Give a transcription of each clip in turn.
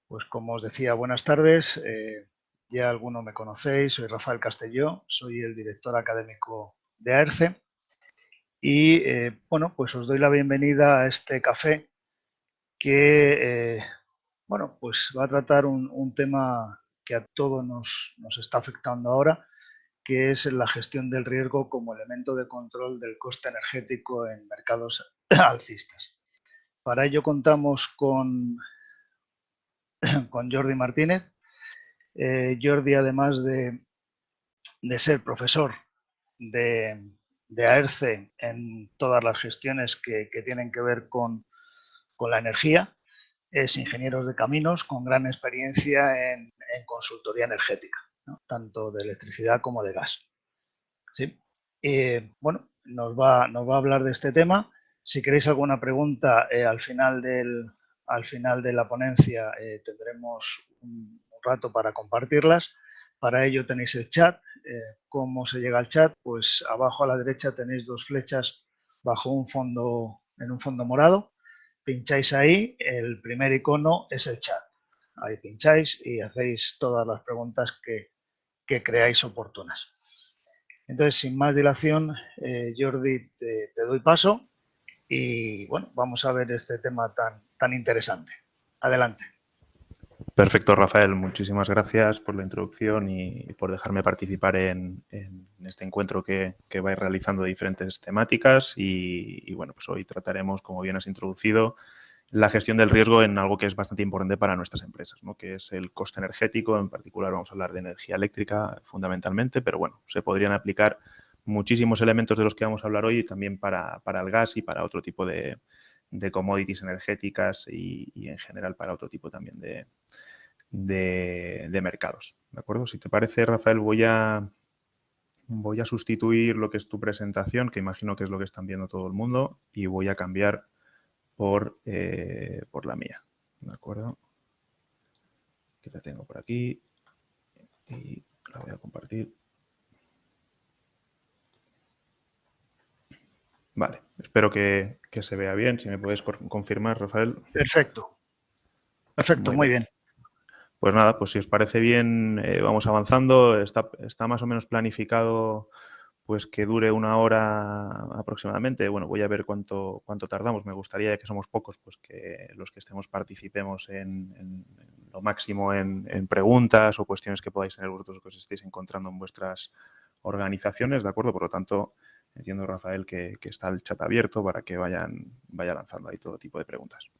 Pues como os decía, buenas tardes. Ya alguno me conocéis, soy Rafael Castelló, soy el director académico de AERCE y bueno, pues os doy la bienvenida a este café que bueno, pues va a tratar un tema que a todos nos está afectando ahora, que es la gestión del riesgo como elemento de control del coste energético en mercados alcistas. Para ello contamos con Jordi Martínez. Jordi, además de ser profesor de AERCE en todas las gestiones que tienen que ver con la energía, es ingeniero de caminos con gran experiencia en consultoría energética, ¿no? Tanto de electricidad como de gas. ¿Sí? Bueno, nos va a hablar de este tema. Si queréis alguna pregunta al final de la ponencia tendremos un rato para compartirlas. Para ello tenéis el chat. ¿Cómo se llega al chat? Pues abajo a la derecha tenéis dos flechas bajo en un fondo morado. Pincháis ahí, el primer icono es el chat. Ahí pincháis y hacéis todas las preguntas que creáis oportunas. Entonces, sin más dilación, Jordi, te doy paso y bueno, vamos a ver este tema tan interesante. Adelante. Perfecto, Rafael. Muchísimas gracias por la introducción y por dejarme participar en este encuentro que vais realizando de diferentes temáticas y bueno, pues hoy trataremos, como bien has introducido, la gestión del riesgo en algo que es bastante importante para nuestras empresas, ¿no? Que es el coste energético. En particular vamos a hablar de energía eléctrica fundamentalmente, pero bueno, se podrían aplicar muchísimos elementos de los que vamos a hablar hoy también para el gas y para otro tipo de commodities energéticas y en general para otro tipo también de mercados. ¿De acuerdo? Si te parece, Rafael, voy a sustituir lo que es tu presentación, que imagino que es lo que están viendo todo el mundo, y voy a cambiar por la mía. ¿De acuerdo? Que la tengo por aquí y la voy a compartir. Vale, espero que se vea bien. Si me puedes confirmar, Rafael. Perfecto, perfecto, muy bien. Pues nada, pues si os parece bien, vamos avanzando. Está más o menos planificado pues que dure 1 hora aproximadamente. Bueno, voy a ver cuánto tardamos. Me gustaría, ya que somos pocos, pues que los que estemos participemos en lo máximo en preguntas o cuestiones que podáis tener vosotros que os estéis encontrando en vuestras organizaciones, ¿de acuerdo? Por lo tanto, entiendo, Rafael, que está el chat abierto para que vaya lanzando ahí todo tipo de preguntas.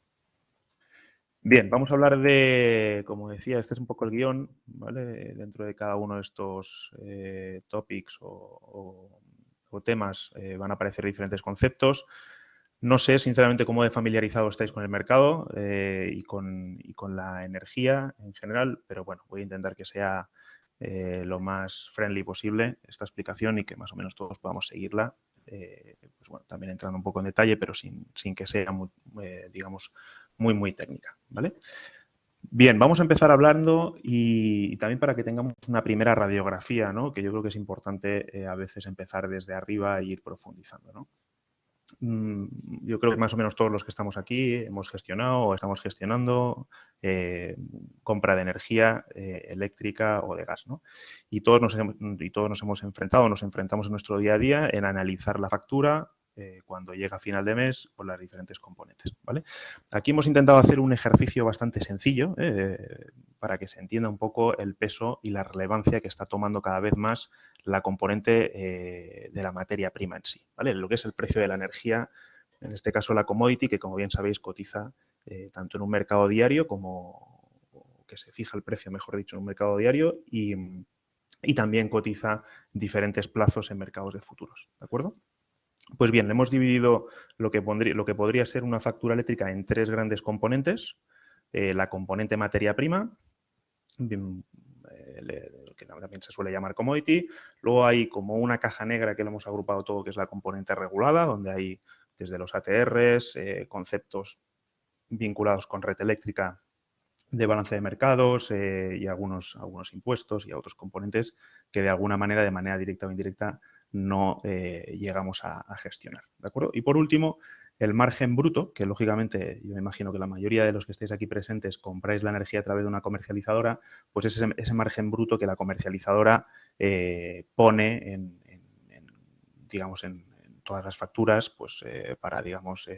Bien, vamos a hablar de, como decía, este es un poco el guión, ¿vale? Dentro de cada uno de estos topics o temas van a aparecer diferentes conceptos. No sé, sinceramente, cómo de familiarizado estáis con el mercado y con la energía en general, pero bueno, voy a intentar que sea lo más friendly posible esta explicación y que más o menos todos podamos seguirla. Pues bueno, también entrando un poco en detalle, pero sin que sea, digamos, muy técnica, ¿vale? Bien, vamos a empezar hablando y también para que tengamos una primera radiografía, ¿no? Que yo creo que es importante a veces empezar desde arriba e ir profundizando, ¿no? Yo creo que más o menos todos los que estamos aquí hemos gestionado o estamos gestionando compra de energía eléctrica o de gas, ¿no? Y todos nos hemos enfrentado, nos enfrentamos en nuestro día a día en analizar la factura cuando llega a final de mes con las diferentes componentes, ¿vale? Aquí hemos intentado hacer un ejercicio bastante sencillo para que se entienda un poco el peso y la relevancia que está tomando cada vez más la componente de la materia prima en sí, ¿vale? Lo que es el precio de la energía, en este caso la commodity, que como bien sabéis cotiza tanto en un mercado diario como que se fija el precio, mejor dicho, en un mercado diario y también cotiza diferentes plazos en mercados de futuros, ¿de acuerdo? Pues bien, le hemos dividido lo que podría ser una factura eléctrica en 3 grandes componentes. La componente materia prima, que también se suele llamar commodity. Luego hay como una caja negra que lo hemos agrupado todo, que es la componente regulada, donde hay desde los ATRs, conceptos vinculados con red eléctrica de balance de mercados y algunos impuestos y otros componentes que de alguna manera, directa o indirecta, no llegamos a gestionar, ¿de acuerdo? Y por último, El margen bruto, que lógicamente yo me imagino que la mayoría de los que estáis aquí presentes compráis la energía a través de una comercializadora, pues es ese margen bruto que la comercializadora pone digamos, en todas las facturas, pues para, digamos,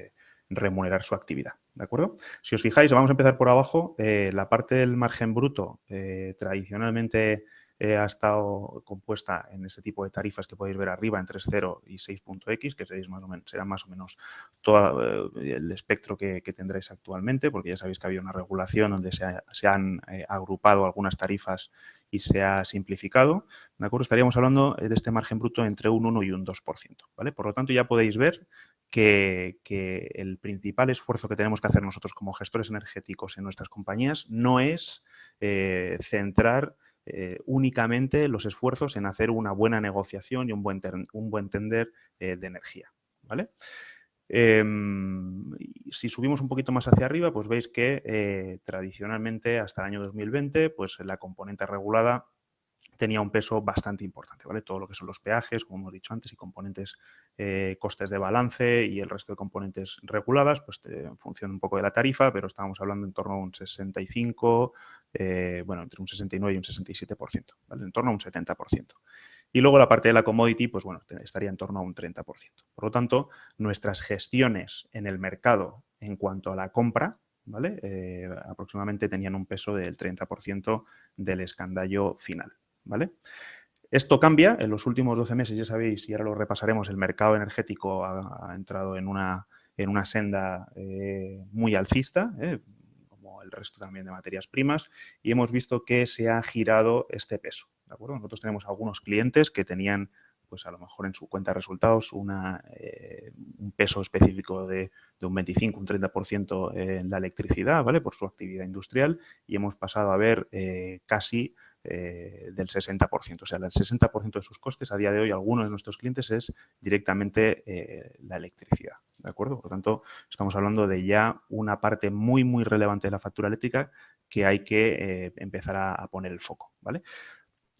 remunerar su actividad, ¿de acuerdo? Si os fijáis, vamos a empezar por abajo, la parte del margen bruto tradicionalmente ha estado compuesta en ese tipo de tarifas que podéis ver arriba, entre 0 y 6.x, que será más o menos todo el espectro que tendréis actualmente, porque ya sabéis que había una regulación donde se han agrupado algunas tarifas y se ha simplificado, ¿de acuerdo? Estaríamos hablando de este margen bruto entre un 1 y un 2%, ¿vale? Por lo tanto, ya podéis ver que el principal esfuerzo que tenemos que hacer nosotros como gestores energéticos en nuestras compañías no es centrar únicamente los esfuerzos en hacer una buena negociación y un buen tender de energía, ¿vale? Si subimos un poquito más hacia arriba, pues veis que tradicionalmente hasta el año 2020, pues la componente regulada tenía un peso bastante importante, ¿vale? Todo lo que son los peajes, como hemos dicho antes, y componentes, costes de balance y el resto de componentes reguladas, pues en función un poco de la tarifa, pero estábamos hablando en torno a un 65, bueno, entre un 69 y un 67%, ¿vale? En torno a un 70%. Y luego la parte de la commodity, pues bueno, estaría en torno a un 30%. Por lo tanto, nuestras gestiones en el mercado en cuanto a la compra, ¿vale? Aproximadamente tenían un peso del 30% del escandallo final, ¿vale? Esto cambia en los últimos 12 meses, ya sabéis, y ahora lo repasaremos, el mercado energético ha entrado en una senda muy alcista, como el resto también de materias primas, y hemos visto que se ha girado este peso, ¿de acuerdo? Nosotros tenemos algunos clientes que tenían, pues a lo mejor en su cuenta de resultados, un peso específico de un 25, un 30% en la electricidad, ¿vale? Por su actividad industrial, y hemos pasado a ver casi del 60%. O sea, el 60% de sus costes a día de hoy, algunos de nuestros clientes, es directamente la electricidad. ¿De acuerdo? Por lo tanto, estamos hablando de ya una parte muy, muy relevante de la factura eléctrica que hay que empezar a poner el foco. ¿Vale?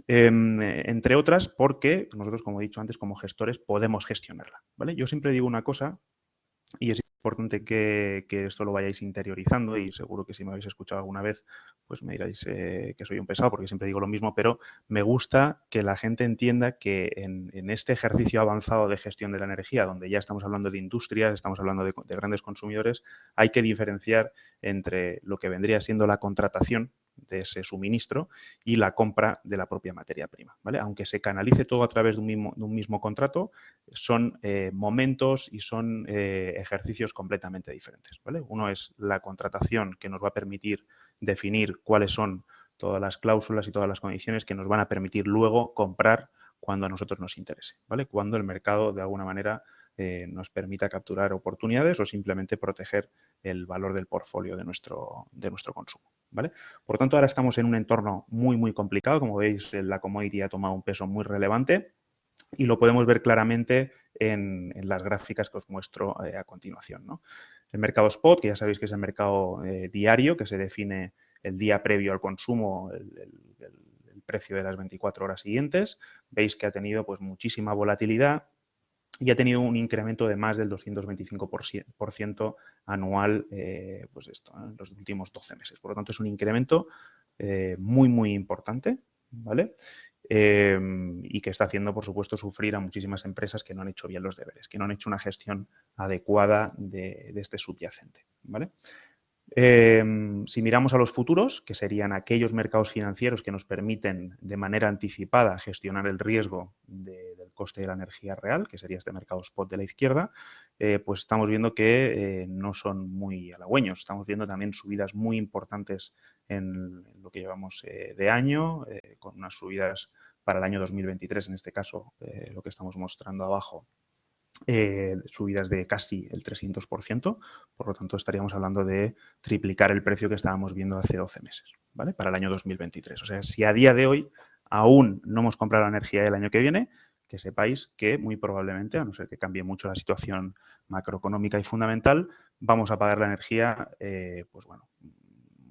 Entre otras, porque nosotros, como he dicho antes, como gestores podemos gestionarla. ¿Vale? Yo siempre digo una cosa y es importante que esto lo vayáis interiorizando y seguro que si me habéis escuchado alguna vez, pues me diréis que soy un pesado porque siempre digo lo mismo, pero me gusta que la gente entienda que en este ejercicio avanzado de gestión de la energía, donde ya estamos hablando de industrias, estamos hablando de grandes consumidores, hay que diferenciar entre lo que vendría siendo la contratación de ese suministro y la compra de la propia materia prima, ¿vale? Aunque se canalice todo a través de un mismo contrato, son momentos y son ejercicios completamente diferentes, ¿vale? Uno es la contratación, que nos va a permitir definir cuáles son todas las cláusulas y todas las condiciones que nos van a permitir luego comprar cuando a nosotros nos interese, ¿vale? Cuando el mercado de alguna manera nos permita capturar oportunidades o simplemente proteger el valor del portfolio de nuestro consumo, ¿vale? Por tanto, ahora estamos en un entorno muy, muy complicado. Como veis, la commodity ha tomado un peso muy relevante y lo podemos ver claramente en las gráficas que os muestro a continuación, ¿no? El mercado spot, que ya sabéis que es el mercado diario, que se define el día previo al consumo, el precio de las 24 horas siguientes. Veis que ha tenido pues muchísima volatilidad y ha tenido un incremento de más del 225% anual pues esto, en los últimos 12 meses. Por lo tanto, es un incremento muy, muy importante, ¿vale? Y que está haciendo, por supuesto, sufrir a muchísimas empresas que no han hecho bien los deberes, que no han hecho una gestión adecuada de este subyacente, ¿vale? Si miramos a los futuros, que serían aquellos mercados financieros que nos permiten de manera anticipada gestionar el riesgo del coste de la energía real, que sería este mercado spot de la izquierda, pues estamos viendo que no son muy halagüeños. Estamos viendo también subidas muy importantes en lo que llevamos de año, con unas subidas para el año 2023, en este caso, lo que estamos mostrando abajo, subidas de casi el 300%, por lo tanto estaríamos hablando de triplicar el precio que estábamos viendo hace 12 meses, ¿vale? Para el año 2023. O sea, si a día de hoy aún no hemos comprado la energía del año que viene, que sepáis que muy probablemente, a no ser que cambie mucho la situación macroeconómica y fundamental, vamos a pagar la energía, pues bueno,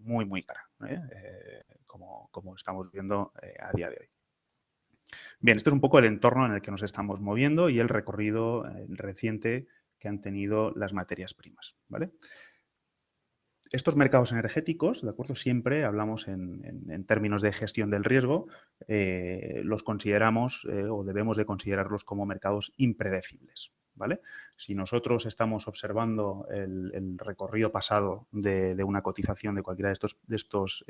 muy, muy cara, como estamos viendo a día de hoy. Bien, este es un poco el entorno en el que nos estamos moviendo y el recorrido reciente que han tenido las materias primas, ¿vale? Estos mercados energéticos, ¿de acuerdo? Siempre hablamos en términos de gestión del riesgo, los consideramos o debemos de considerarlos como mercados impredecibles, ¿vale? Si nosotros estamos observando el recorrido pasado de una cotización de cualquiera de estos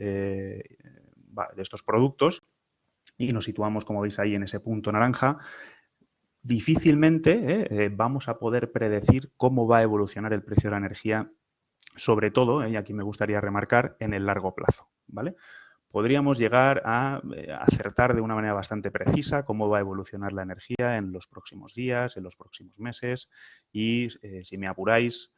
productos y nos situamos, como veis ahí, en ese punto naranja, difícilmente vamos a poder predecir cómo va a evolucionar el precio de la energía, sobre todo, y aquí me gustaría remarcar, en el largo plazo, ¿vale? Podríamos llegar a acertar de una manera bastante precisa cómo va a evolucionar la energía en los próximos días, en los próximos meses y, si me apuráis,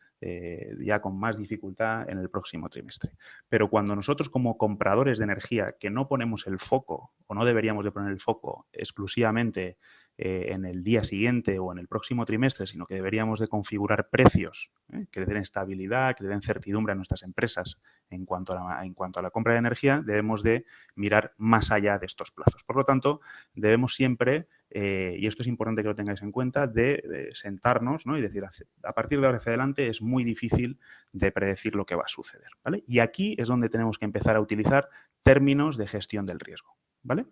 ya con más dificultad en el próximo trimestre. Pero cuando nosotros como compradores de energía, que no ponemos el foco o no deberíamos de poner el foco exclusivamente en el día siguiente o en el próximo trimestre, sino que deberíamos de configurar precios que le den estabilidad, que le den certidumbre a nuestras empresas en cuanto a la compra de energía, debemos de mirar más allá de estos plazos. Por lo tanto, debemos siempre, y esto es importante que lo tengáis en cuenta, de sentarnos, ¿no? Y decir, a partir de ahora hacia adelante es muy difícil de predecir lo que va a suceder, ¿vale? Y aquí es donde tenemos que empezar a utilizar términos de gestión del riesgo, ¿vale?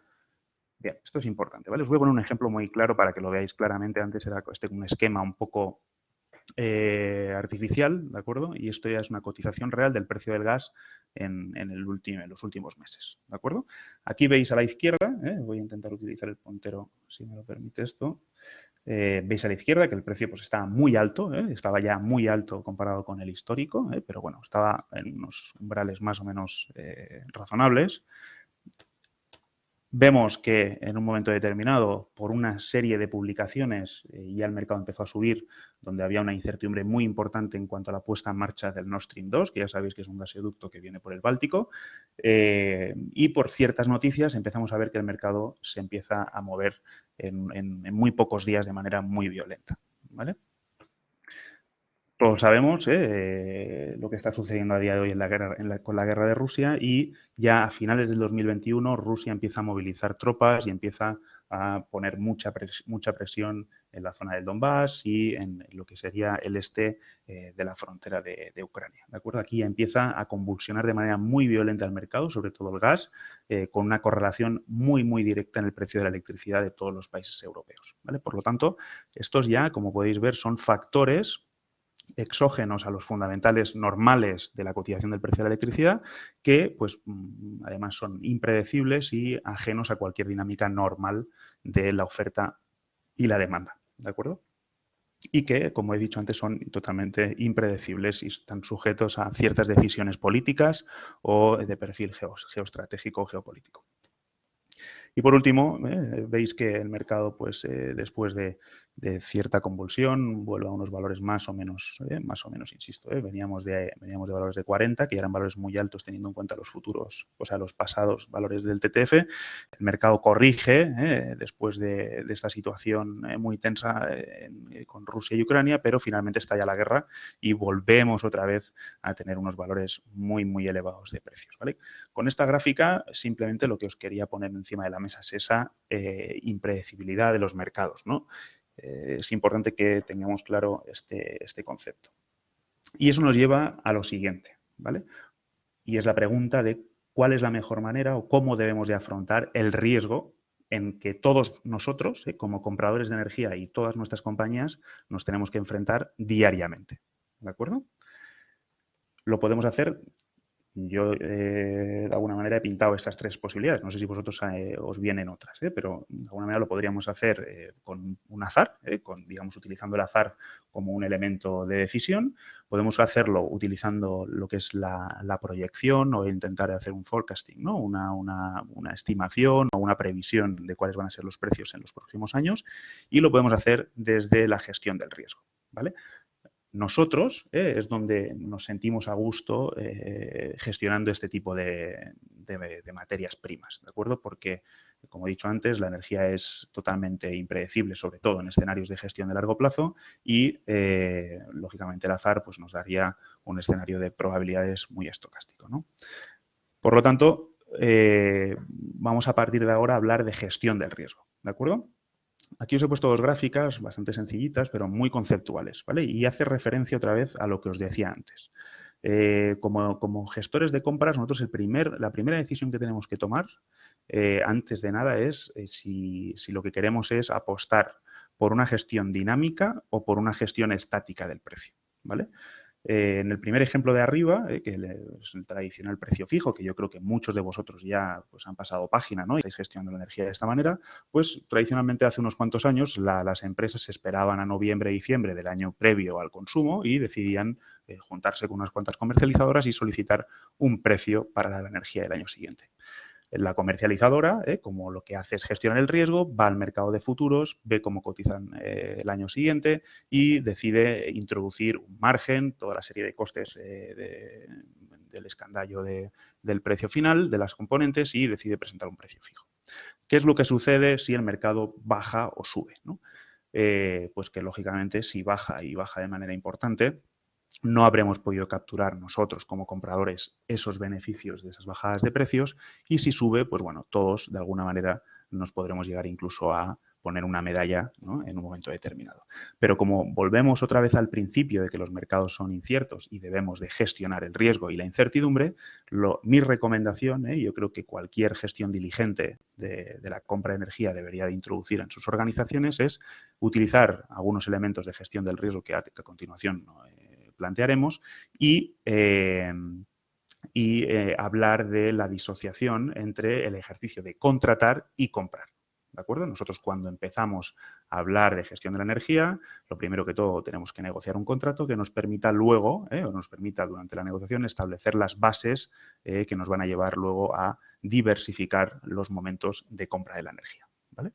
Bien, esto es importante, ¿vale? Os voy a poner un ejemplo muy claro para que lo veáis claramente. Antes era un esquema un poco artificial, ¿de acuerdo? Y esto ya es una cotización real del precio del gas en los últimos meses, ¿de acuerdo? Aquí veis a la izquierda, voy a intentar utilizar el puntero, si me lo permite esto. Veis a la izquierda que el precio pues está muy alto, estaba ya muy alto comparado con el histórico, pero bueno, estaba en unos umbrales más o menos razonables. Vemos que en un momento determinado, por una serie de publicaciones, ya el mercado empezó a subir, donde había una incertidumbre muy importante en cuanto a la puesta en marcha del Nord Stream 2, que ya sabéis que es un gasoducto que viene por el Báltico, y por ciertas noticias empezamos a ver que el mercado se empieza a mover en muy pocos días de manera muy violenta, ¿vale? Todos sabemos lo que está sucediendo a día de hoy con la guerra de Rusia y ya a finales del 2021 Rusia empieza a movilizar tropas y empieza a poner mucha presión en la zona del Donbass y en lo que sería el este de la frontera de Ucrania. ¿De acuerdo? Aquí ya empieza a convulsionar de manera muy violenta el mercado, sobre todo el gas, con una correlación muy, muy directa en el precio de la electricidad de todos los países europeos, ¿vale? Por lo tanto, estos ya, como podéis ver, son factores exógenos a los fundamentales normales de la cotización del precio de la electricidad que, pues, además son impredecibles y ajenos a cualquier dinámica normal de la oferta y la demanda, ¿de acuerdo? Y que, como he dicho antes, son totalmente impredecibles y están sujetos a ciertas decisiones políticas o de perfil geoestratégico o geopolítico. Y por último, veis que el mercado, pues, después de cierta convulsión, vuelve a unos valores más o menos, insisto, veníamos de valores de 40, que ya eran valores muy altos teniendo en cuenta los futuros, o sea, los pasados valores del TTF. El mercado corrige después de esta situación muy tensa con Rusia y Ucrania, pero finalmente estalla la guerra y volvemos otra vez a tener unos valores muy, muy elevados de precios, ¿vale? Con esta gráfica, simplemente lo que os quería poner encima de la mesa es esa impredecibilidad de los mercados, ¿no? Es importante que tengamos claro este concepto. Y eso nos lleva a lo siguiente, ¿vale? Y es la pregunta de cuál es la mejor manera o cómo debemos de afrontar el riesgo en que todos nosotros, como compradores de energía y todas nuestras compañías, nos tenemos que enfrentar diariamente, ¿de acuerdo? Lo podemos hacer. Yo, de alguna manera, he pintado estas tres posibilidades. No sé si vosotros os vienen otras, pero de alguna manera lo podríamos hacer con un azar, digamos, utilizando el azar como un elemento de decisión. Podemos hacerlo utilizando lo que es la proyección o intentar hacer un forecasting, ¿no? Una estimación o una previsión de cuáles van a ser los precios en los próximos años. Y lo podemos hacer desde la gestión del riesgo, ¿vale? Nosotros es donde nos sentimos a gusto gestionando este tipo de materias primas, ¿de acuerdo? Porque, como he dicho antes, la energía es totalmente impredecible, sobre todo en escenarios de gestión de largo plazo y, lógicamente, el azar pues, nos daría un escenario de probabilidades muy estocástico, ¿no? Por lo tanto, vamos a partir de ahora a hablar de gestión del riesgo, ¿de acuerdo? Aquí os he puesto dos gráficas bastante sencillitas, pero muy conceptuales, ¿vale? Y hace referencia otra vez a lo que os decía antes. Como gestores de compras, nosotros la primera decisión que tenemos que tomar, antes de nada, es si lo que queremos es apostar por una gestión dinámica o por una gestión estática del precio, ¿vale? En el primer ejemplo de arriba, que es el tradicional precio fijo, que yo creo que muchos de vosotros ya pues, han pasado página, ¿no? Y estáis gestionando la energía de esta manera, pues tradicionalmente hace unos cuantos años las empresas esperaban a noviembre, diciembre del año previo al consumo y decidían juntarse con unas cuantas comercializadoras y solicitar un precio para la energía del año siguiente. La comercializadora, como lo que hace es gestionar el riesgo, va al mercado de futuros, ve cómo cotizan el año siguiente y decide introducir un margen, toda la serie de costes del escandallo del precio final, de las componentes, y decide presentar un precio fijo. ¿Qué es lo que sucede si el mercado baja o sube, ¿no? Pues que lógicamente si baja y baja de manera importante, no habremos podido capturar nosotros como compradores esos beneficios de esas bajadas de precios, y si sube, pues bueno, todos de alguna manera nos podremos llegar incluso a poner una medalla, ¿no?, en un momento determinado. Pero como volvemos otra vez al principio de que los mercados son inciertos y debemos de gestionar el riesgo y la incertidumbre, mi recomendación, yo creo que cualquier gestión diligente de la compra de energía debería de introducir en sus organizaciones, es utilizar algunos elementos de gestión del riesgo que a continuación plantearemos y hablar de la disociación entre el ejercicio de contratar y comprar. ¿De acuerdo? Nosotros cuando empezamos a hablar de gestión de la energía, lo primero que todo tenemos que negociar un contrato que nos permita luego, o nos permita durante la negociación, establecer las bases que nos van a llevar luego a diversificar los momentos de compra de la energía, ¿vale?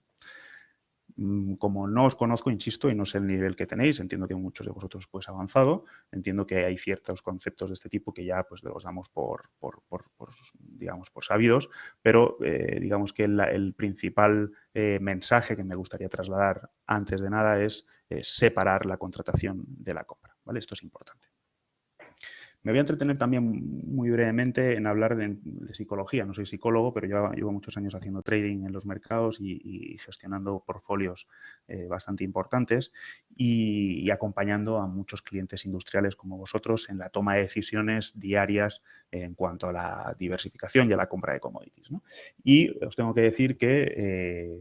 Como no os conozco, insisto, y no sé el nivel que tenéis, entiendo que muchos de vosotros pues avanzado, entiendo que hay ciertos conceptos de este tipo que ya pues los damos digamos, por sabidos, pero digamos que el principal mensaje que me gustaría trasladar antes de nada es separar la contratación de la compra, ¿vale? Esto es importante. Me voy a entretener también muy brevemente en hablar de psicología. No soy psicólogo, pero yo llevo muchos años haciendo trading en los mercados y gestionando portfolios bastante importantes y acompañando a muchos clientes industriales como vosotros en la toma de decisiones diarias en cuanto a la diversificación y a la compra de commodities, ¿no? Y os tengo que decir que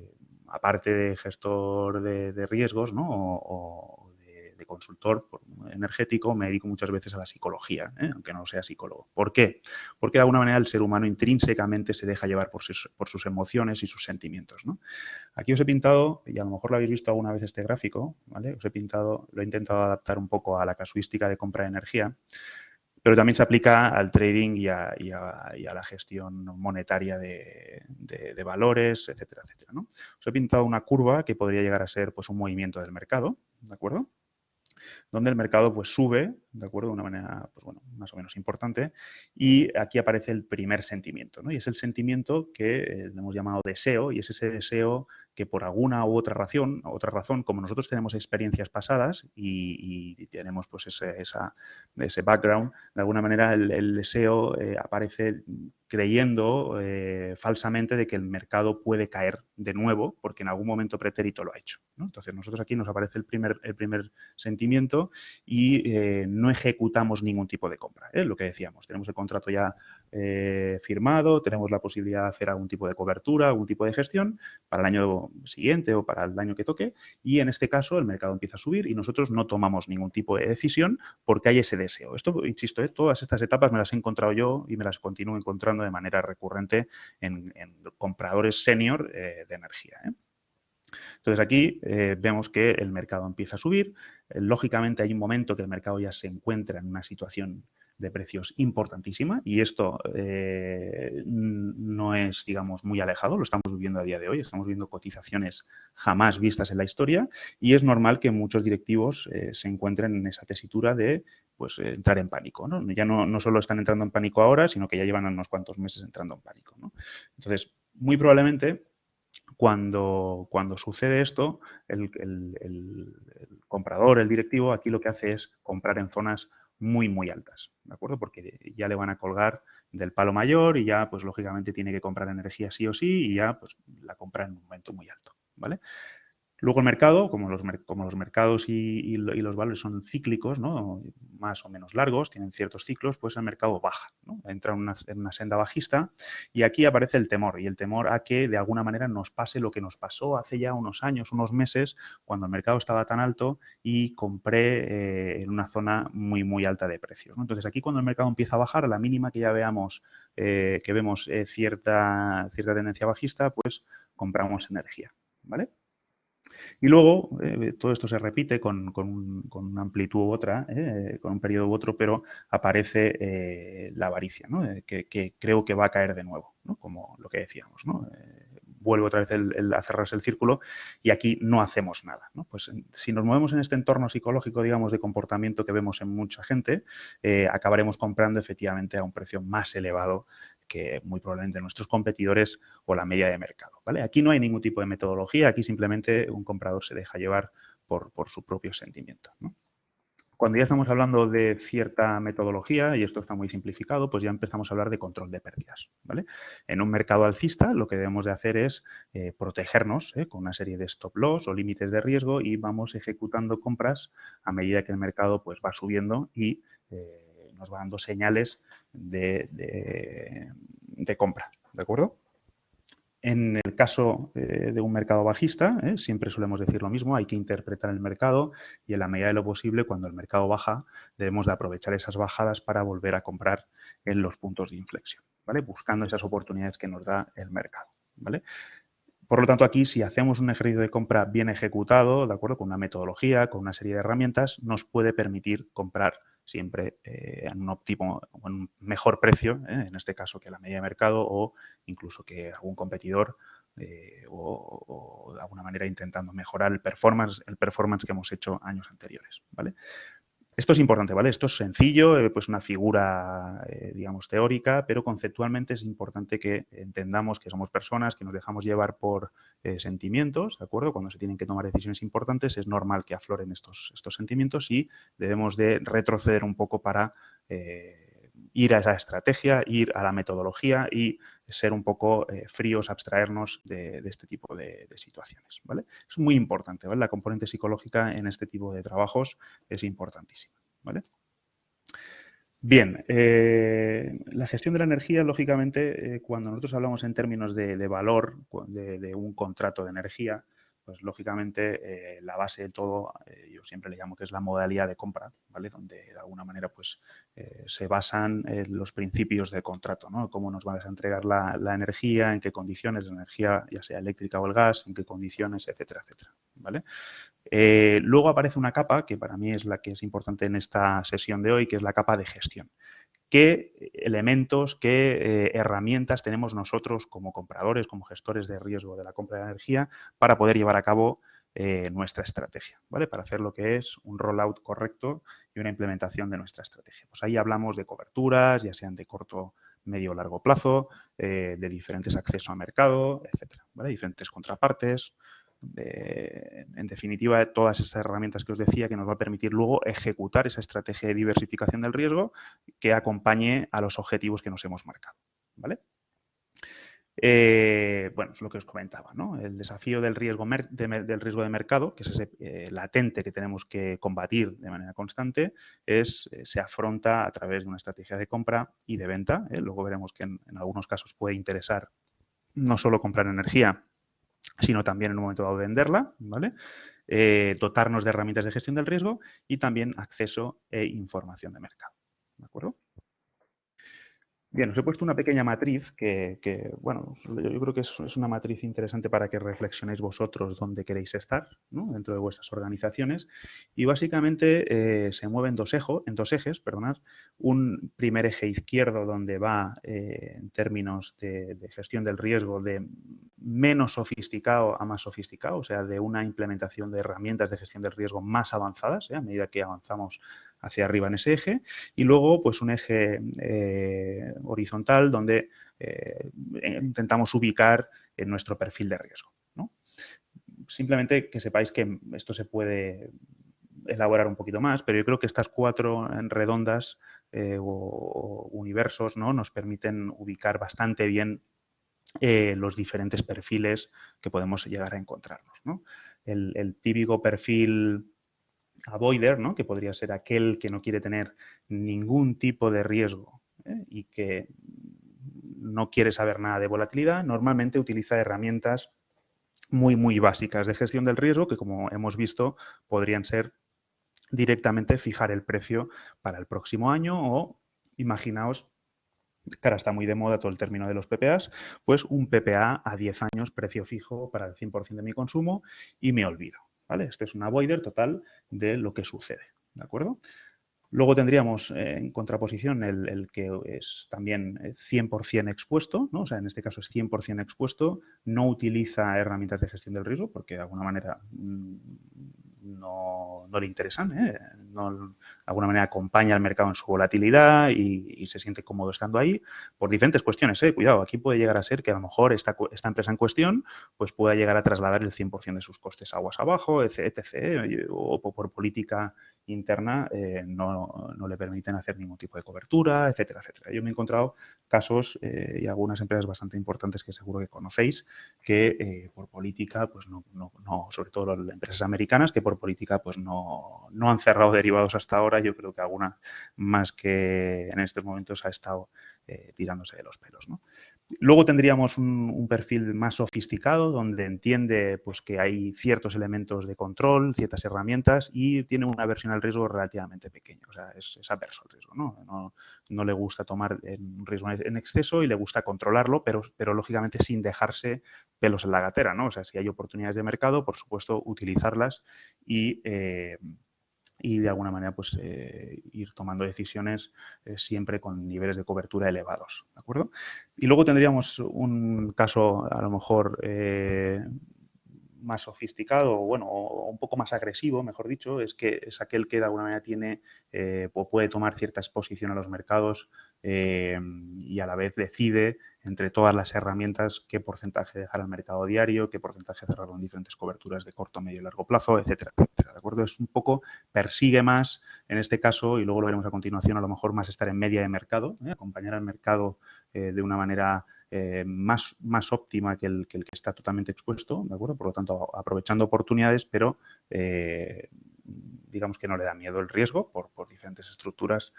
aparte de gestor de riesgos, ¿no?, o de consultor energético, me dedico muchas veces a la psicología, aunque no sea psicólogo. ¿Por qué? Porque de alguna manera el ser humano intrínsecamente se deja llevar por sus emociones y sus sentimientos, ¿no? Aquí os he pintado, y a lo mejor lo habéis visto alguna vez este gráfico, ¿vale? Lo he intentado adaptar un poco a la casuística de compra de energía, pero también se aplica al trading y a la gestión monetaria de valores, etcétera, etcétera, ¿no? Os he pintado una curva que podría llegar a ser pues un movimiento del mercado, ¿de acuerdo?, donde el mercado pues sube, ¿de acuerdo?, de una manera pues bueno, más o menos importante, y aquí aparece el primer sentimiento, ¿no? Y es el sentimiento que le hemos llamado deseo, y es ese deseo que por alguna u otra razón, como nosotros tenemos experiencias pasadas y tenemos pues ese background, de alguna manera el deseo aparece creyendo falsamente de que el mercado puede caer de nuevo porque en algún momento pretérito lo ha hecho, ¿no? Entonces nosotros aquí nos aparece el primer sentimiento y no ejecutamos ningún tipo de compra, lo que decíamos, tenemos el contrato ya firmado, tenemos la posibilidad de hacer algún tipo de cobertura, algún tipo de gestión para el año siguiente o para el año que toque, y en este caso el mercado empieza a subir y nosotros no tomamos ningún tipo de decisión porque hay ese deseo. Esto, insisto, todas estas etapas me las he encontrado yo y me las continúo encontrando de manera recurrente en compradores senior de energía. Entonces aquí vemos que el mercado empieza a subir. Lógicamente hay un momento que el mercado ya se encuentra en una situación de precios importantísima y esto no es, digamos, muy alejado, lo estamos viviendo a día de hoy, estamos viendo cotizaciones jamás vistas en la historia y es normal que muchos directivos se encuentren en esa tesitura de pues, entrar en pánico, ¿no? Ya no solo están entrando en pánico ahora, sino que ya llevan unos cuantos meses entrando en pánico, ¿no? Entonces, muy probablemente cuando sucede esto, el comprador, el directivo, aquí lo que hace es comprar en zonas muy, muy altas, ¿de acuerdo? Porque ya le van a colgar del palo mayor y ya, pues lógicamente tiene que comprar energía sí o sí y ya, pues la compra en un momento muy alto, ¿vale? Luego el mercado, como los mercados y los valores son cíclicos, ¿no? Más o menos largos, tienen ciertos ciclos, pues el mercado baja, ¿no? Entra en una senda bajista y aquí aparece el temor, y el temor a que de alguna manera nos pase lo que nos pasó hace ya unos años, unos meses, cuando el mercado estaba tan alto y compré en una zona muy, muy alta de precios, ¿no? Entonces aquí cuando el mercado empieza a bajar, a la mínima que ya vemos cierta tendencia bajista, pues compramos energía, ¿vale? Y luego todo esto se repite con una amplitud u otra, con un periodo u otro, pero aparece la avaricia, ¿no? Que creo que va a caer de nuevo, ¿no? Como lo que decíamos, ¿no? Vuelve otra vez a cerrarse el círculo y aquí no hacemos nada, ¿no? Pues si nos movemos en este entorno psicológico, digamos, de comportamiento que vemos en mucha gente, acabaremos comprando efectivamente a un precio más elevado que muy probablemente nuestros competidores o la media de mercado, ¿vale? Aquí no hay ningún tipo de metodología, aquí simplemente un comprador se deja llevar por su propio sentimiento, ¿no? Cuando ya estamos hablando de cierta metodología, y esto está muy simplificado, pues ya empezamos a hablar de control de pérdidas, ¿vale? En un mercado alcista lo que debemos de hacer es protegernos con una serie de stop loss o límites de riesgo y vamos ejecutando compras a medida que el mercado pues, va subiendo y nos va dando señales de compra, ¿de acuerdo? En el caso de un mercado bajista, siempre solemos decir lo mismo, hay que interpretar el mercado y en la medida de lo posible, cuando el mercado baja, debemos de aprovechar esas bajadas para volver a comprar en los puntos de inflexión, ¿vale? Buscando esas oportunidades que nos da el mercado, ¿vale? Por lo tanto, aquí, si hacemos un ejercicio de compra bien ejecutado, ¿de acuerdo? Con una metodología, con una serie de herramientas, nos puede permitir comprar siempre en un óptimo, en un mejor precio, en este caso que la media de mercado o incluso que algún competidor o de alguna manera intentando mejorar el performance que hemos hecho años anteriores, ¿vale? Esto es importante, ¿vale? Esto es sencillo, pues una figura, digamos, teórica, pero conceptualmente es importante que entendamos que somos personas, que nos dejamos llevar por sentimientos, ¿de acuerdo? Cuando se tienen que tomar decisiones importantes es normal que afloren estos sentimientos y debemos de retroceder un poco para ir a esa estrategia, ir a la metodología y ser un poco fríos, abstraernos de este tipo de situaciones, ¿vale? Es muy importante, ¿vale? La componente psicológica en este tipo de trabajos es importantísima, ¿vale? Bien, la gestión de la energía, lógicamente, cuando nosotros hablamos en términos de valor de un contrato de energía, pues lógicamente la base de todo, yo siempre le llamo que es la modalidad de compra, ¿vale? Donde de alguna manera pues se basan los principios del contrato, ¿no? Cómo nos van a entregar la energía, en qué condiciones, la energía, ya sea eléctrica o el gas, en qué condiciones, etcétera, etcétera, ¿vale? Luego aparece una capa que para mí es la que es importante en esta sesión de hoy, que es la capa de gestión. ¿Qué elementos, qué herramientas tenemos nosotros como compradores, como gestores de riesgo de la compra de energía para poder llevar a cabo nuestra estrategia, ¿vale? Para hacer lo que es un rollout correcto y una implementación de nuestra estrategia. Pues ahí hablamos de coberturas, ya sean de corto, medio o largo plazo, de diferentes accesos a mercado, etcétera, ¿vale? Diferentes contrapartes, en definitiva, todas esas herramientas que os decía que nos va a permitir luego ejecutar esa estrategia de diversificación del riesgo que acompañe a los objetivos que nos hemos marcado, ¿vale? Bueno, es lo que os comentaba, ¿no? El desafío del riesgo de mercado, que es ese latente que tenemos que combatir de manera constante, se afronta a través de una estrategia de compra y de venta. Luego veremos que en algunos casos puede interesar no solo comprar energía, sino también en un momento dado venderla, ¿vale? Dotarnos de herramientas de gestión del riesgo y también acceso e información de mercado, ¿de acuerdo? Bien, os he puesto una pequeña matriz bueno, yo creo que es una matriz interesante para que reflexionéis vosotros dónde queréis estar, ¿no? Dentro de vuestras organizaciones. Y básicamente se mueve en dos ejes, perdonad. Un primer eje izquierdo donde va en términos de gestión del riesgo de menos sofisticado a más sofisticado, o sea, de una implementación de herramientas de gestión del riesgo más avanzadas, a medida que avanzamos hacia arriba en ese eje. Y luego, pues un eje horizontal donde intentamos ubicar en nuestro perfil de riesgo, ¿no? Simplemente que sepáis que esto se puede elaborar un poquito más, pero yo creo que estas cuatro redondas o universos, ¿no? Nos permiten ubicar bastante bien los diferentes perfiles que podemos llegar a encontrarnos, ¿no? el típico perfil avoider, ¿no? Que podría ser aquel que no quiere tener ningún tipo de riesgo y que no quiere saber nada de volatilidad, normalmente utiliza herramientas muy básicas de gestión del riesgo que, como hemos visto, podrían ser directamente fijar el precio para el próximo año o, imaginaos, que ahora está muy de moda todo el término de los PPAs, pues un PPA a 10 años, precio fijo para el 100% de mi consumo y me olvido, ¿vale? Este es un avoider total de lo que sucede, ¿de acuerdo? Luego tendríamos en contraposición el que es también 100% expuesto, ¿no? O sea, en este caso es 100% expuesto, no utiliza herramientas de gestión del riesgo porque de alguna manera no le interesan, de alguna manera acompaña al mercado en su volatilidad y se siente cómodo estando ahí por diferentes cuestiones. Cuidado, aquí puede llegar a ser que a lo mejor esta empresa en cuestión pues pueda llegar a trasladar el 100% de sus costes aguas abajo, etc. O por política interna no le permiten hacer ningún tipo de cobertura, etcétera. Yo me he encontrado casos y algunas empresas bastante importantes que seguro que conocéis que por política, pues no, sobre todo las empresas americanas, que por política pues no han cerrado derivados hasta ahora. Yo creo que alguna más que en estos momentos ha estado tirándose de los pelos, ¿no? Luego tendríamos un perfil más sofisticado donde entiende pues, que hay ciertos elementos de control, ciertas herramientas y tiene una aversión al riesgo relativamente pequeña. O sea, es averso al riesgo, no le gusta tomar un riesgo en exceso y le gusta controlarlo, pero lógicamente sin dejarse pelos en la gatera, ¿no? O sea, si hay oportunidades de mercado, por supuesto, utilizarlas y de alguna manera pues ir tomando decisiones siempre con niveles de cobertura elevados, ¿de acuerdo? Y luego tendríamos un caso a lo mejor más sofisticado, o un poco más agresivo, mejor dicho, es aquel que de alguna manera tiene o puede tomar cierta exposición a los mercados y a la vez decide entre todas las herramientas qué porcentaje dejar al mercado diario, qué porcentaje cerrarlo en diferentes coberturas de corto, medio y largo plazo, etcétera, etcétera, ¿de acuerdo? Es un poco, persigue más, en este caso, y luego lo veremos a continuación, a lo mejor más estar en media de mercado, acompañar al mercado de una manera más óptima que el que está totalmente expuesto, ¿de acuerdo? Por lo tanto, aprovechando oportunidades, pero digamos que no le da miedo el riesgo por diferentes estructuras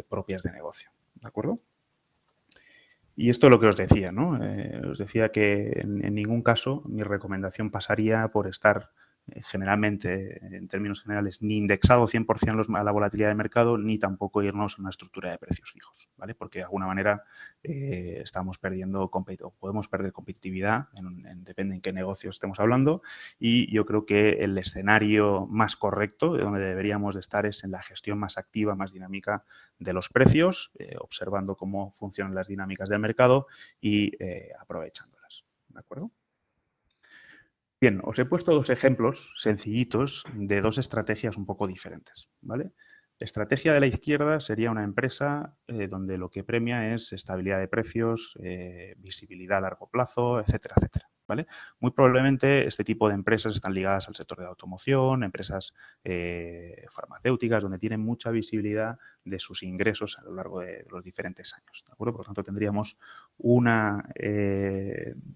propias de negocio, ¿de acuerdo? Y esto es lo que os decía, ¿no? Os decía que en ningún caso mi recomendación pasaría por estar generalmente, en términos generales, ni indexado 100% a la volatilidad del mercado, ni tampoco irnos a una estructura de precios fijos, ¿vale? Porque de alguna manera estamos perdiendo, podemos perder competitividad, depende en qué negocio estemos hablando, y yo creo que el escenario más correcto, de donde deberíamos de estar, es en la gestión más activa, más dinámica de los precios, observando cómo funcionan las dinámicas del mercado y aprovechándolas, ¿de acuerdo? Bien, os he puesto dos ejemplos sencillitos de dos estrategias un poco diferentes, ¿vale? La estrategia de la izquierda sería una empresa donde lo que premia es estabilidad de precios, visibilidad a largo plazo, etcétera, etcétera, ¿vale? Muy probablemente este tipo de empresas están ligadas al sector de la automoción, empresas farmacéuticas, donde tienen mucha visibilidad de sus ingresos a lo largo de los diferentes años, ¿de acuerdo? Por lo tanto, tendríamos una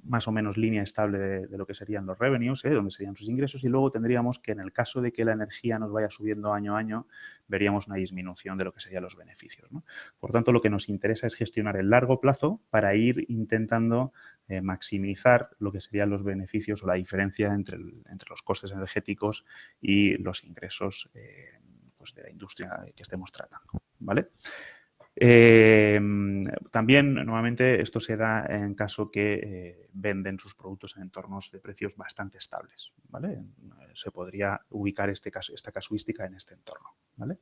más o menos línea estable de lo que serían los revenues, donde serían sus ingresos, y luego tendríamos que en el caso de que la energía nos vaya subiendo año a año, veríamos una disminución de lo que serían los beneficios, ¿no? Por tanto, lo que nos interesa es gestionar el largo plazo para ir intentando maximizar lo que serían los beneficios o la diferencia entre los costes energéticos y los ingresos pues de la industria que estemos tratando, ¿vale? También, nuevamente, esto se da en caso que venden sus productos en entornos de precios bastante estables, ¿vale? Se podría ubicar esta casuística en este entorno, ¿vale?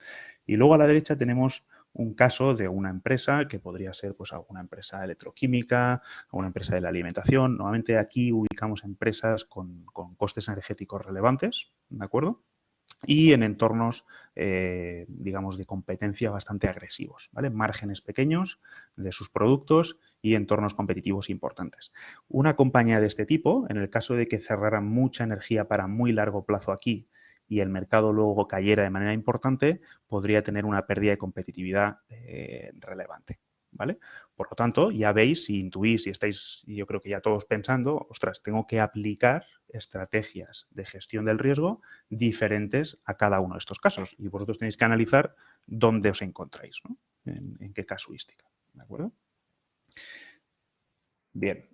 Y luego a la derecha tenemos un caso de una empresa que podría ser pues alguna empresa electroquímica, alguna empresa de la alimentación. Nuevamente aquí ubicamos empresas con costes energéticos relevantes, ¿de acuerdo? Y en entornos, digamos, de competencia bastante agresivos, ¿vale? Márgenes pequeños de sus productos y entornos competitivos importantes. Una compañía de este tipo, en el caso de que cerrara mucha energía para muy largo plazo aquí y el mercado luego cayera de manera importante, podría tener una pérdida de competitividad relevante, ¿vale? Por lo tanto, ya veis, si intuís, si estáis, yo creo que ya todos pensando, ostras, tengo que aplicar estrategias de gestión del riesgo diferentes a cada uno de estos casos. Y vosotros tenéis que analizar dónde os encontráis, ¿no? En qué casuística, ¿de acuerdo? Bien.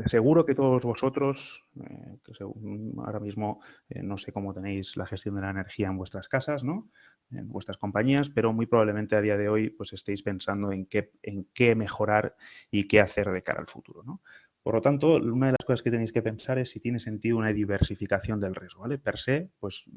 Seguro que todos vosotros, ahora mismo no sé cómo tenéis la gestión de la energía en vuestras casas, ¿no? En vuestras compañías, pero muy probablemente a día de hoy pues estéis pensando en qué mejorar y qué hacer de cara al futuro, ¿no? Por lo tanto, una de las cosas que tenéis que pensar es si tiene sentido una diversificación del riesgo, ¿vale? Per se, pues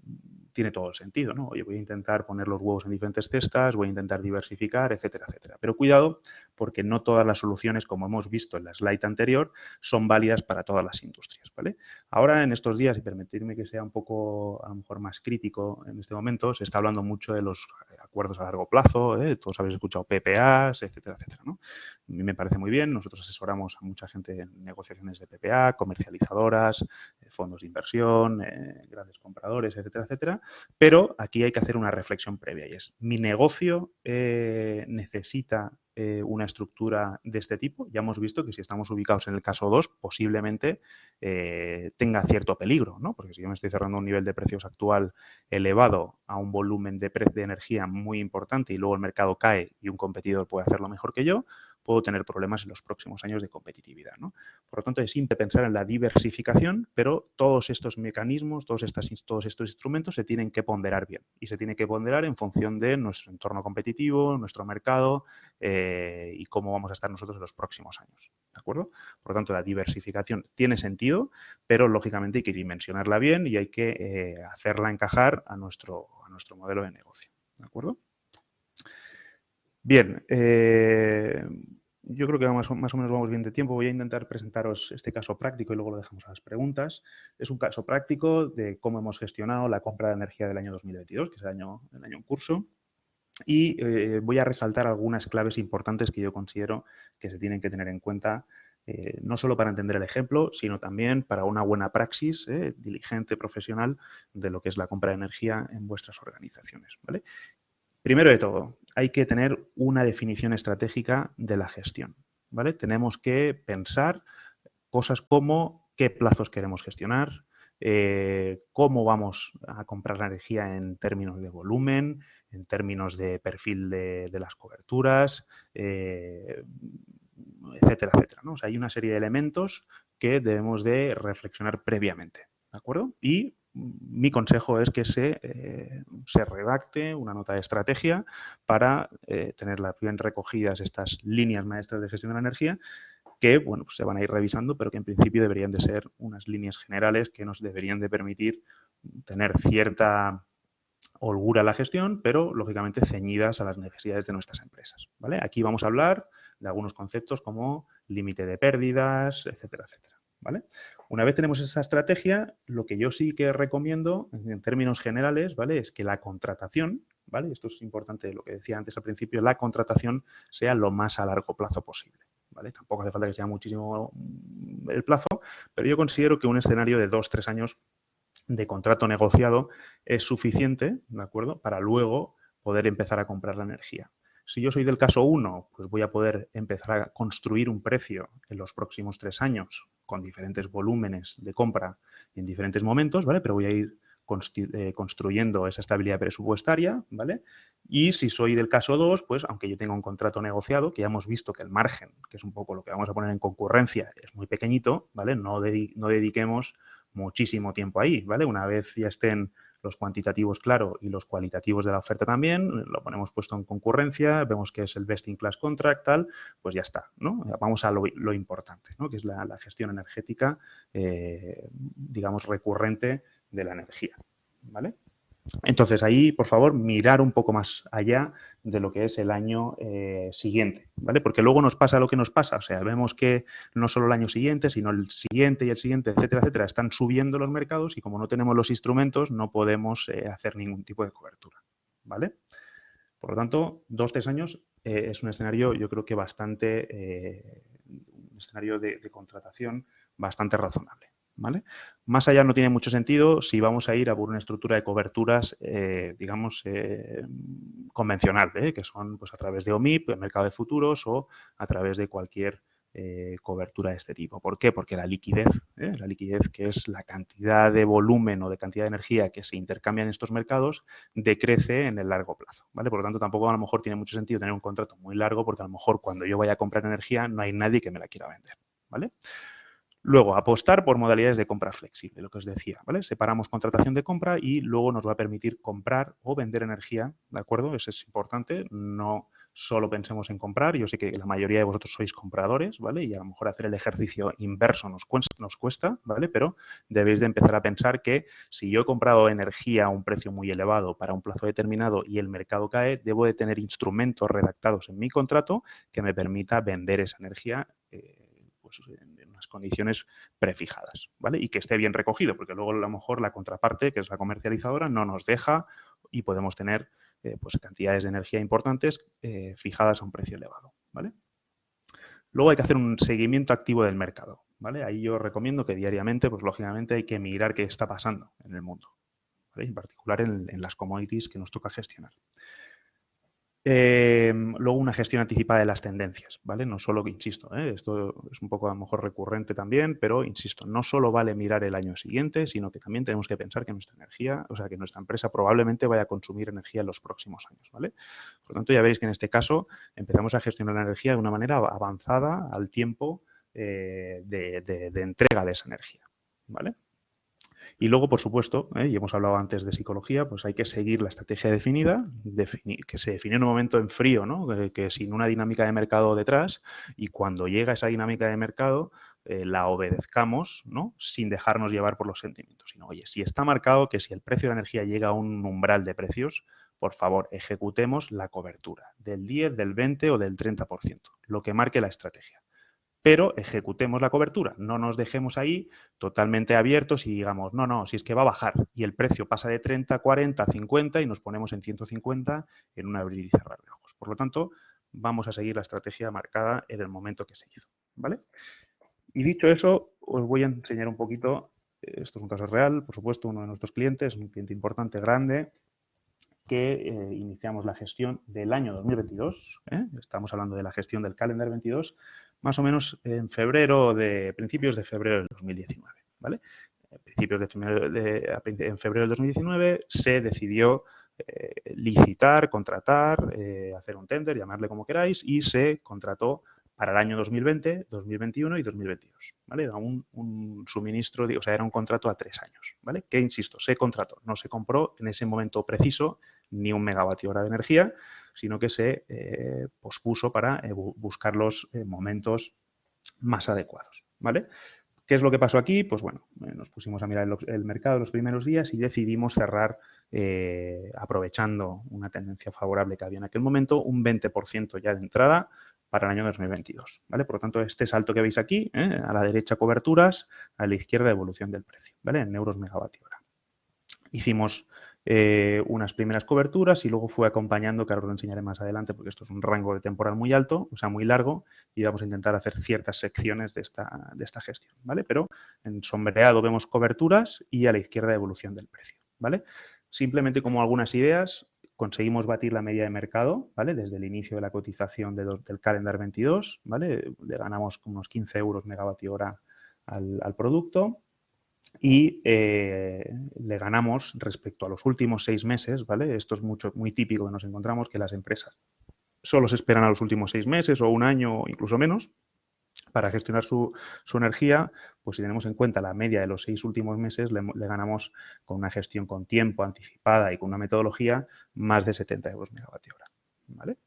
tiene todo el sentido, ¿no? Oye, voy a intentar poner los huevos en diferentes cestas, voy a intentar diversificar, etcétera, etcétera. Pero cuidado, porque no todas las soluciones, como hemos visto en la slide anterior, son válidas para todas las industrias, ¿vale? Ahora, en estos días, y permitidme que sea un poco, a lo mejor, más crítico en este momento, se está hablando mucho de los acuerdos a largo plazo, todos habéis escuchado PPAs, etcétera, etcétera, ¿no? A mí me parece muy bien, nosotros asesoramos a mucha gente en negociaciones de PPA, comercializadoras, fondos de inversión, grandes compradores, etcétera, etcétera, pero aquí hay que hacer una reflexión previa y es, ¿mi negocio necesita una estructura de este tipo? Ya hemos visto que si estamos ubicados en el caso 2, posiblemente tenga cierto peligro, ¿no? Porque si yo me estoy cerrando a un nivel de precios actual elevado a un volumen de energía muy importante y luego el mercado cae y un competidor puede hacerlo mejor que yo, puedo tener problemas en los próximos años de competitividad, ¿no? Por lo tanto, es simple pensar en la diversificación, pero todos estos mecanismos, todos estos instrumentos se tienen que ponderar bien y se tiene que ponderar en función de nuestro entorno competitivo, nuestro mercado y cómo vamos a estar nosotros en los próximos años, ¿de acuerdo? Por lo tanto, la diversificación tiene sentido, pero lógicamente hay que dimensionarla bien y hay que hacerla encajar a nuestro modelo de negocio, ¿de acuerdo? Bien, yo creo que más o menos vamos bien de tiempo. Voy a intentar presentaros este caso práctico y luego lo dejamos a las preguntas. Es un caso práctico de cómo hemos gestionado la compra de energía del año 2022, que es el año en curso. Y voy a resaltar algunas claves importantes que yo considero que se tienen que tener en cuenta, no solo para entender el ejemplo, sino también para una buena praxis diligente, profesional, de lo que es la compra de energía en vuestras organizaciones, ¿vale? Primero de todo, hay que tener una definición estratégica de la gestión, ¿vale? Tenemos que pensar cosas como qué plazos queremos gestionar, cómo vamos a comprar la energía en términos de volumen, en términos de perfil de las coberturas, etcétera, etcétera, ¿no? O sea, hay una serie de elementos que debemos de reflexionar previamente, ¿de acuerdo? Y mi consejo es que se redacte una nota de estrategia para tenerlas bien recogidas estas líneas maestras de gestión de la energía que, bueno, pues se van a ir revisando, pero que en principio deberían de ser unas líneas generales que nos deberían de permitir tener cierta holgura a la gestión, pero lógicamente ceñidas a las necesidades de nuestras empresas, ¿vale? Aquí vamos a hablar de algunos conceptos como límite de pérdidas, etcétera, etcétera, ¿vale? Una vez tenemos esa estrategia, lo que yo sí que recomiendo en términos generales, ¿vale? Es que la contratación, ¿vale? Esto es importante, lo que decía antes al principio, la contratación sea lo más a largo plazo posible, ¿vale? Tampoco hace falta que sea muchísimo el plazo, pero yo considero que un escenario de 2-3 años de contrato negociado es suficiente, ¿de acuerdo?, para luego poder empezar a comprar la energía. Si yo soy del caso 1, pues voy a poder empezar a construir un precio en los próximos 3 años con diferentes volúmenes de compra en diferentes momentos, ¿vale? Pero voy a ir construyendo esa estabilidad presupuestaria, ¿vale? Y si soy del caso 2, pues aunque yo tenga un contrato negociado, que ya hemos visto que el margen, que es un poco lo que vamos a poner en concurrencia, es muy pequeñito, ¿vale? No dediquemos muchísimo tiempo ahí, ¿vale? Una vez ya estén los cuantitativos claro y los cualitativos de la oferta también, lo ponemos puesto en concurrencia, vemos que es el best in class contract, tal, pues ya está, ¿no? Vamos a lo importante, ¿no? Que es la gestión energética, digamos, recurrente de la energía, ¿vale? Entonces, ahí, por favor, mirar un poco más allá de lo que es el año siguiente, ¿vale? Porque luego nos pasa lo que nos pasa. O sea, vemos que no solo el año siguiente, sino el siguiente y el siguiente, etcétera, etcétera, están subiendo los mercados y como no tenemos los instrumentos, no podemos hacer ningún tipo de cobertura, ¿vale? Por lo tanto, 2-3 años es un escenario, yo creo que bastante, un escenario de contratación bastante razonable, ¿vale? Más allá no tiene mucho sentido si vamos a ir a por una estructura de coberturas, digamos, convencional, que son pues, a través de OMIP, el mercado de futuros o a través de cualquier cobertura de este tipo. ¿Por qué? Porque la liquidez, que es la cantidad de volumen o de cantidad de energía que se intercambia en estos mercados, decrece en el largo plazo, ¿vale? Por lo tanto, tampoco a lo mejor tiene mucho sentido tener un contrato muy largo porque a lo mejor cuando yo vaya a comprar energía no hay nadie que me la quiera vender, ¿vale? Luego, apostar por modalidades de compra flexible, lo que os decía, ¿vale? Separamos contratación de compra y luego nos va a permitir comprar o vender energía, ¿de acuerdo? Eso es importante, no solo pensemos en comprar, yo sé que la mayoría de vosotros sois compradores, ¿vale? Y a lo mejor hacer el ejercicio inverso nos cuesta, ¿vale? Pero debéis de empezar a pensar que si yo he comprado energía a un precio muy elevado para un plazo determinado y el mercado cae, debo de tener instrumentos redactados en mi contrato que me permita vender esa energía pues en unas condiciones prefijadas, ¿vale? Y que esté bien recogido, porque luego a lo mejor la contraparte, que es la comercializadora, no nos deja y podemos tener pues cantidades de energía importantes fijadas a un precio elevado, ¿vale? Luego hay que hacer un seguimiento activo del mercado, ¿vale? Ahí yo recomiendo que diariamente, pues lógicamente hay que mirar qué está pasando en el mundo, ¿vale? En particular en las commodities que nos toca gestionar. Luego una gestión anticipada de las tendencias, ¿vale? No solo, insisto, esto es un poco a lo mejor recurrente también, pero insisto, no solo vale mirar el año siguiente, sino que también tenemos que pensar que nuestra energía, o sea, que nuestra empresa probablemente vaya a consumir energía en los próximos años, ¿vale? Por lo tanto, ya veréis que en este caso empezamos a gestionar la energía de una manera avanzada al tiempo de entrega de esa energía, ¿vale? Y luego, por supuesto, y hemos hablado antes de psicología, pues hay que seguir la estrategia definida, que se define en un momento en frío, ¿no? Que sin una dinámica de mercado detrás, y cuando llega esa dinámica de mercado, la obedezcamos, ¿no? Sin dejarnos llevar por los sentimientos, sino, oye, si está marcado que si el precio de la energía llega a un umbral de precios, por favor, ejecutemos la cobertura del 10, del 20 o del 30%, lo que marque la estrategia. Pero ejecutemos la cobertura, no nos dejemos ahí totalmente abiertos y digamos, no, no, si es que va a bajar y el precio pasa de 30, 40, 50 y nos ponemos en 150 en un abrir y cerrar de ojos. Por lo tanto, vamos a seguir la estrategia marcada en el momento que se hizo, ¿vale? Y dicho eso, os voy a enseñar un poquito, esto es un caso real, por supuesto, uno de nuestros clientes, un cliente importante, grande, que iniciamos la gestión del año 2022, estamos hablando de la gestión del calendar 22, más o menos en principios de febrero del 2019, ¿vale? En febrero del 2019 se decidió licitar, contratar, hacer un tender, llamarle como queráis, y se contrató para el año 2020, 2021 y 2022, ¿vale? Era un suministro, o sea, era un contrato a 3 años, ¿vale? Que, insisto, se contrató, no se compró en ese momento preciso ni un megavatio hora de energía, sino que se pospuso para buscar los momentos más adecuados, ¿vale? ¿Qué es lo que pasó aquí? Pues bueno, nos pusimos a mirar el mercado los primeros días y decidimos cerrar, aprovechando una tendencia favorable que había en aquel momento, un 20% ya de entrada para el año 2022, ¿vale? Por lo tanto, este salto que veis aquí, a la derecha coberturas, a la izquierda evolución del precio, ¿vale? En euros megavatio hora. Hicimos unas primeras coberturas y luego fue acompañando, que ahora os lo enseñaré más adelante porque esto es un rango de temporal muy alto, o sea, muy largo, y vamos a intentar hacer ciertas secciones de esta gestión, ¿vale? Pero en sombreado vemos coberturas y a la izquierda evolución del precio, ¿vale? Simplemente como algunas ideas, conseguimos batir la media de mercado, ¿vale? Desde el inicio de la cotización del calendar 22, ¿vale? Le ganamos unos 15 euros megavatio hora al producto. Y le ganamos respecto a los últimos 6 meses, ¿vale? Esto es muy típico que nos encontramos, que las empresas solo se esperan a los últimos 6 meses o un año o incluso menos para gestionar su energía. Pues si tenemos en cuenta la media de los 6 últimos meses, le ganamos con una gestión con tiempo, anticipada y con una metodología, más de 70 euros megavatio hora, ¿vale?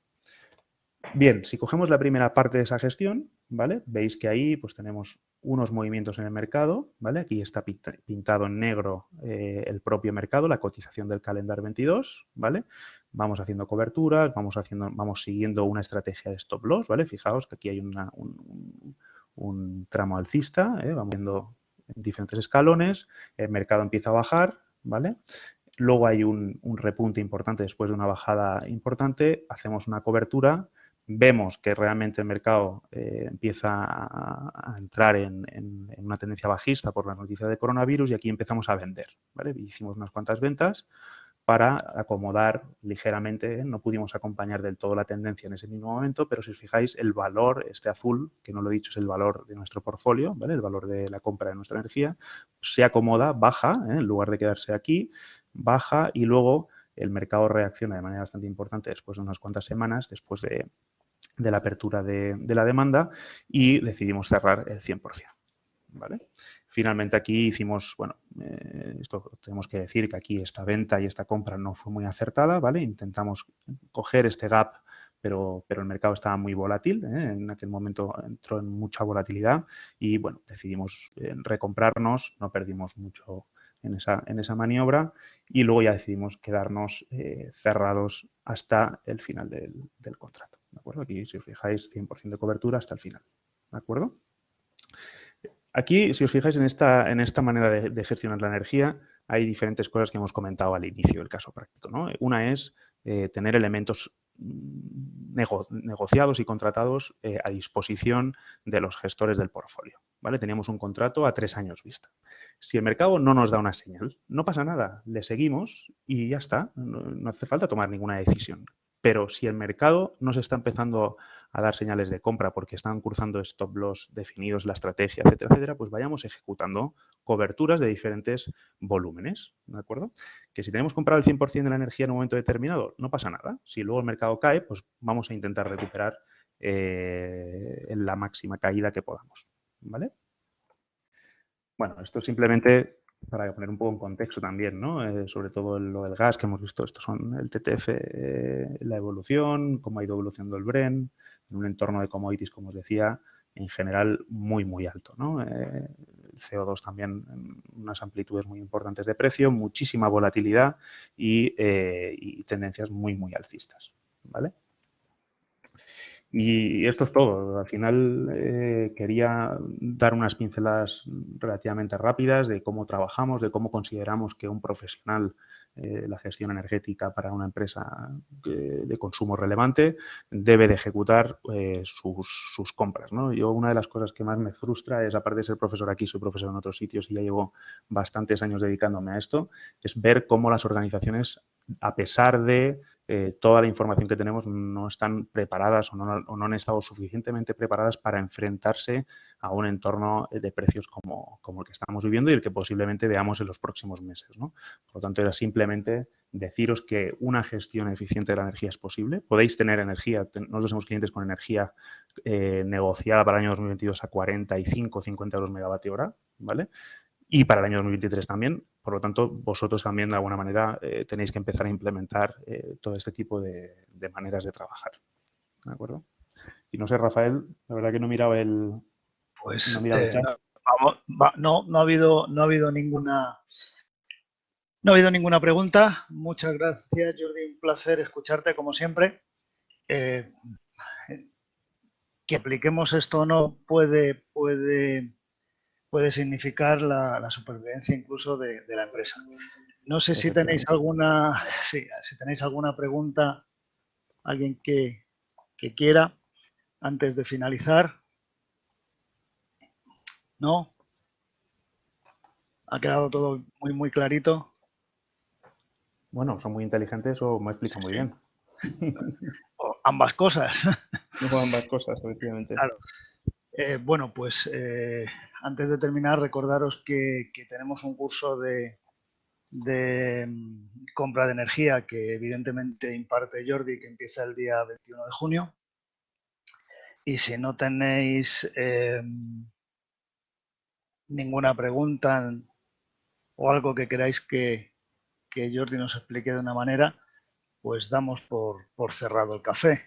Bien, si cogemos la primera parte de esa gestión, ¿vale? Veis que ahí pues tenemos unos movimientos en el mercado, ¿vale? Aquí está pintado en negro el propio mercado, la cotización del calendar 22, ¿vale? Vamos haciendo coberturas, vamos siguiendo una estrategia de stop loss, ¿vale? Fijaos que aquí hay un tramo alcista, vamos viendo diferentes escalones, el mercado empieza a bajar, ¿vale? Luego hay un repunte importante después de una bajada importante, hacemos una cobertura vemos que realmente el mercado empieza a entrar en una tendencia bajista por la noticia de coronavirus y aquí empezamos a vender, ¿vale? Hicimos unas cuantas ventas para acomodar ligeramente, no pudimos acompañar del todo la tendencia en ese mismo momento, pero si os fijáis, el valor, este azul, que no lo he dicho, es el valor de nuestro portfolio, ¿vale? El valor de la compra de nuestra energía, se acomoda, baja, en lugar de quedarse aquí, baja y luego el mercado reacciona de manera bastante importante después de unas cuantas semanas, después de la apertura de la demanda y decidimos cerrar el 100%. ¿Vale? Finalmente aquí hicimos, bueno, esto tenemos que decir que aquí esta venta y esta compra no fue muy acertada, ¿vale? Intentamos coger este gap, pero el mercado estaba muy volátil, ¿eh? En aquel momento entró en mucha volatilidad y, bueno, decidimos recomprarnos, no perdimos mucho en esa maniobra y luego ya decidimos quedarnos cerrados hasta el final del contrato, ¿de acuerdo? Aquí, si os fijáis, 100% de cobertura hasta el final, ¿de acuerdo? Aquí, si os fijáis en esta manera de gestionar la energía, hay diferentes cosas que hemos comentado al inicio del caso práctico, ¿no? Una es tener elementos negociados y contratados a disposición de los gestores del portfolio, ¿vale? Teníamos un contrato a 3 años vista. Si el mercado no nos da una señal, no pasa nada, le seguimos y ya está, no hace falta tomar ninguna decisión. Pero si el mercado nos está empezando a dar señales de compra porque están cruzando stop loss definidos, la estrategia, etcétera, etcétera, pues vayamos ejecutando coberturas de diferentes volúmenes, ¿de acuerdo? Que si tenemos comprado el 100% de la energía en un momento determinado, no pasa nada. Si luego el mercado cae, pues vamos a intentar recuperar en la máxima caída que podamos, ¿vale? Bueno, esto simplemente para poner un poco en contexto también, ¿no? Sobre todo lo del gas que hemos visto, estos son el TTF, la evolución, cómo ha ido evolucionando el Brent, en un entorno de commodities, como os decía, en general muy, muy alto, ¿no? El CO2 también en unas amplitudes muy importantes de precio, muchísima volatilidad y tendencias muy, muy alcistas, ¿vale? Y esto es todo. Al final quería dar unas pinceladas relativamente rápidas de cómo trabajamos, de cómo consideramos que un profesional, la gestión energética para una empresa de consumo relevante, debe de ejecutar sus compras, ¿no? Yo una de las cosas que más me frustra es, aparte de ser profesor aquí, soy profesor en otros sitios y ya llevo bastantes años dedicándome a esto, es ver cómo las organizaciones, a pesar de toda la información que tenemos, no están preparadas o no han estado suficientemente preparadas para enfrentarse a un entorno de precios como el que estamos viviendo y el que posiblemente veamos en los próximos meses, ¿no? Por lo tanto, era simplemente deciros que una gestión eficiente de la energía es posible. Podéis tener energía, nosotros somos clientes con energía negociada para el año 2022 a 45 o 50 euros megavatio hora, ¿vale? Y para el año 2023 también. Por lo tanto, vosotros también, de alguna manera, tenéis que empezar a implementar todo este tipo de maneras de trabajar. ¿De acuerdo? Y no sé, Rafael, la verdad que no he mirado el, Pues no he mirado el chat. no ha habido ninguna pregunta. Muchas gracias, Jordi. Un placer escucharte, como siempre. Que apliquemos esto o no puede significar la supervivencia incluso de la empresa. No sé si tenéis alguna pregunta, alguien que quiera, antes de finalizar. ¿No? ¿Ha quedado todo muy, muy clarito? Bueno, son muy inteligentes o me explican muy bien. O ambas cosas. No, ambas cosas, efectivamente. Claro. Bueno, pues antes de terminar, recordaros que tenemos un curso de compra de energía que evidentemente imparte Jordi, que empieza el día 21 de junio. Y si no tenéis ninguna pregunta o algo que queráis que Jordi nos explique de una manera, pues damos por cerrado el café.